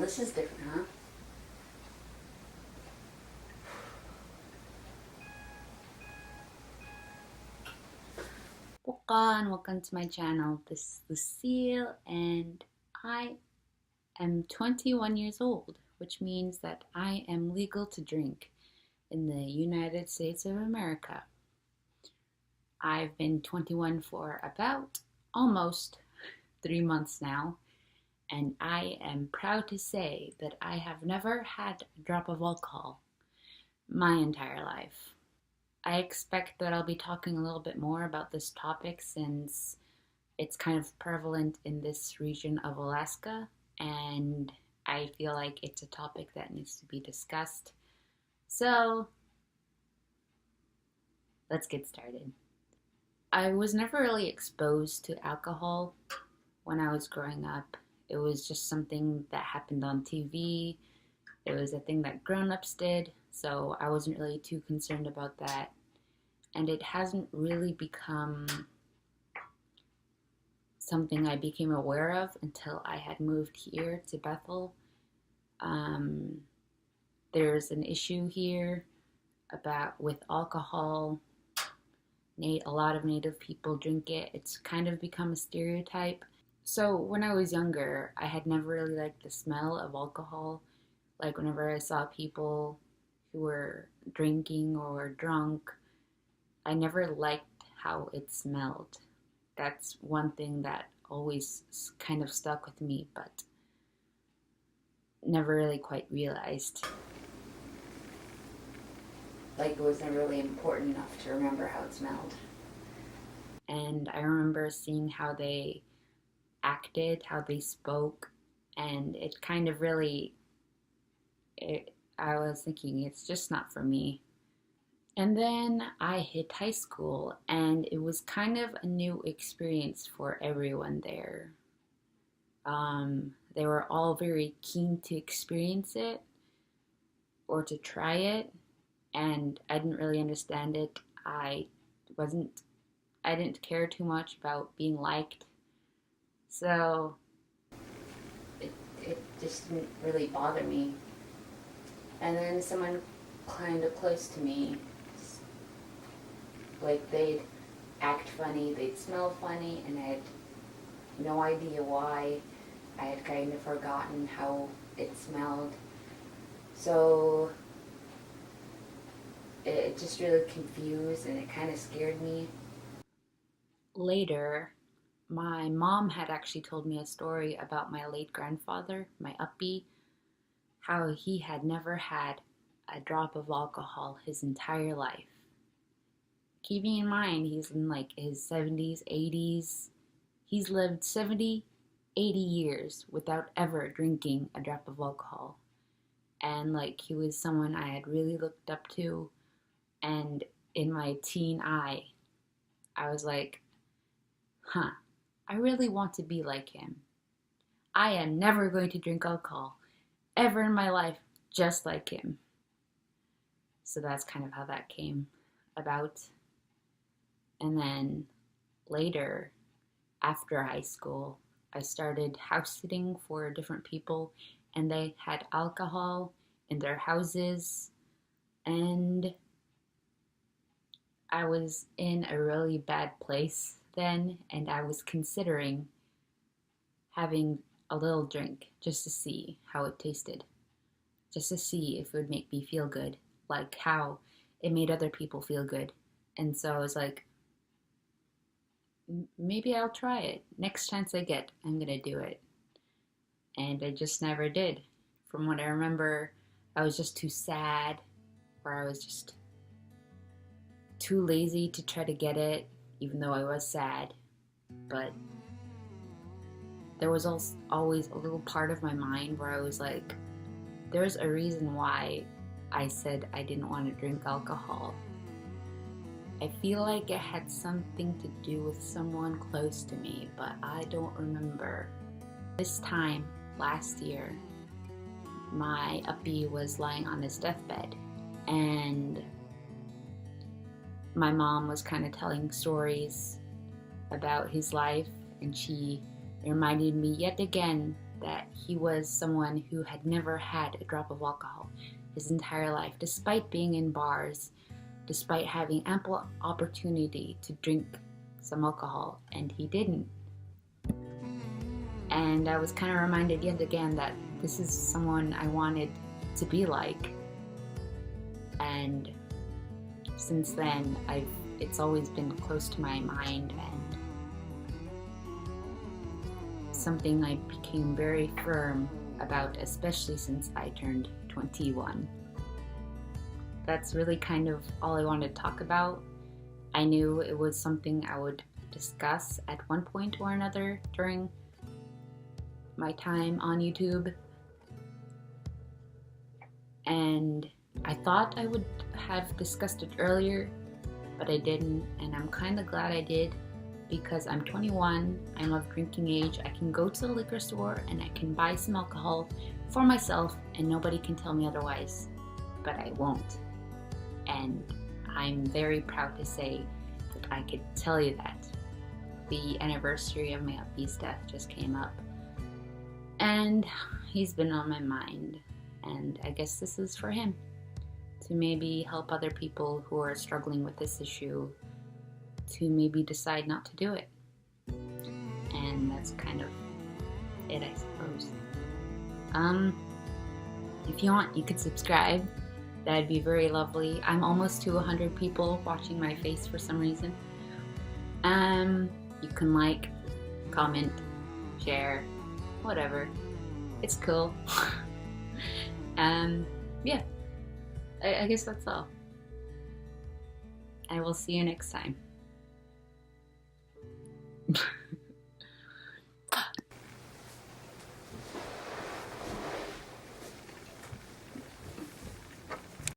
this is different, huh? Welcome to my channel. This is Lucille, and I am 21 years old, which means that I am legal to drink in the United States of America. I've been 21 for about almost 3 months now, and I am proud to say that I have never had a drop of alcohol my entire life. I expect that I'll be talking a little bit more about this topic since it's kind of prevalent in this region of Alaska, and I feel like it's a topic that needs to be discussed. So, let's get started. I was never really exposed to alcohol when I was growing up. It was just something that happened on TV. It was a thing that grown-ups did, so I wasn't really too concerned about that. And it hasn't really become something I became aware of until I had moved here to Bethel. There's an issue here with alcohol. A lot of Native people drink it. It's kind of become a stereotype. So when I was younger, I had never really liked the smell of alcohol. Like whenever I saw people who were drinking or drunk, I never liked how it smelled. That's one thing that always kind of stuck with me, but never really quite realized. Like it was never really important enough to remember how it smelled. And I remember seeing how they acted, how they spoke, and it kind of really, I was thinking, it's just not for me. And then I hit high school, and it was kind of a new experience for everyone there. They were all very keen to experience it or to try it, and I didn't really understand it. I didn't care too much about being liked, so it just didn't really bother me. And then someone kind of close to me, like they'd act funny, they'd smell funny, and I had no idea why. I had kind of forgotten how it smelled. So it just really confused, and it kind of scared me. Later, my mom had actually told me a story about my late grandfather, my uppy, how he had never had a drop of alcohol his entire life. Keeping in mind, he's in like his 70s, 80s. He's lived 70, 80 years without ever drinking a drop of alcohol. And like he was someone I had really looked up to. And in my teen eye, I was like, I really want to be like him. I am never going to drink alcohol ever in my life just like him. So that's kind of how that came about. And then later, after high school, I started house sitting for different people, and they had alcohol in their houses, and I was in a really bad place then, and I was considering having a little drink just to see how it tasted, just to see if it would make me feel good, like how it made other people feel good. And so I was like, maybe I'll try it. Next chance I get, I'm gonna do it. And I just never did. From what I remember, I was just too sad, or I was just too lazy to try to get it, even though I was sad. But there was always a little part of my mind where I was like, there's a reason why I said I didn't want to drink alcohol. I feel like it had something to do with someone close to me, but I don't remember. This time last year, my uppy was lying on his deathbed, and my mom was kind of telling stories about his life, and she reminded me yet again that he was someone who had never had a drop of alcohol his entire life, despite being in bars, despite having ample opportunity to drink some alcohol, and he didn't. And I was kind of reminded yet again that this is someone I wanted to be like. And since then, it's always been close to my mind and something I became very firm about, especially since I turned 21. That's really kind of all I wanted to talk about. I knew it was something I would discuss at one point or another during my time on YouTube. And I thought I would have discussed it earlier, but I didn't, and I'm kind of glad I did, because I'm 21, I'm of drinking age, I can go to the liquor store and I can buy some alcohol for myself and nobody can tell me otherwise, but I won't. And I'm very proud to say that I could tell you that. The anniversary of my hubby's death just came up, and he's been on my mind, and I guess this is for him, to maybe help other people who are struggling with this issue to maybe decide not to do it. And that's kind of it, I suppose. If you want, you could subscribe. That'd be very lovely. I'm almost to 100 people watching my face for some reason. You can like, comment, share, whatever. It's cool. Yeah. I guess that's all. I will see you next time.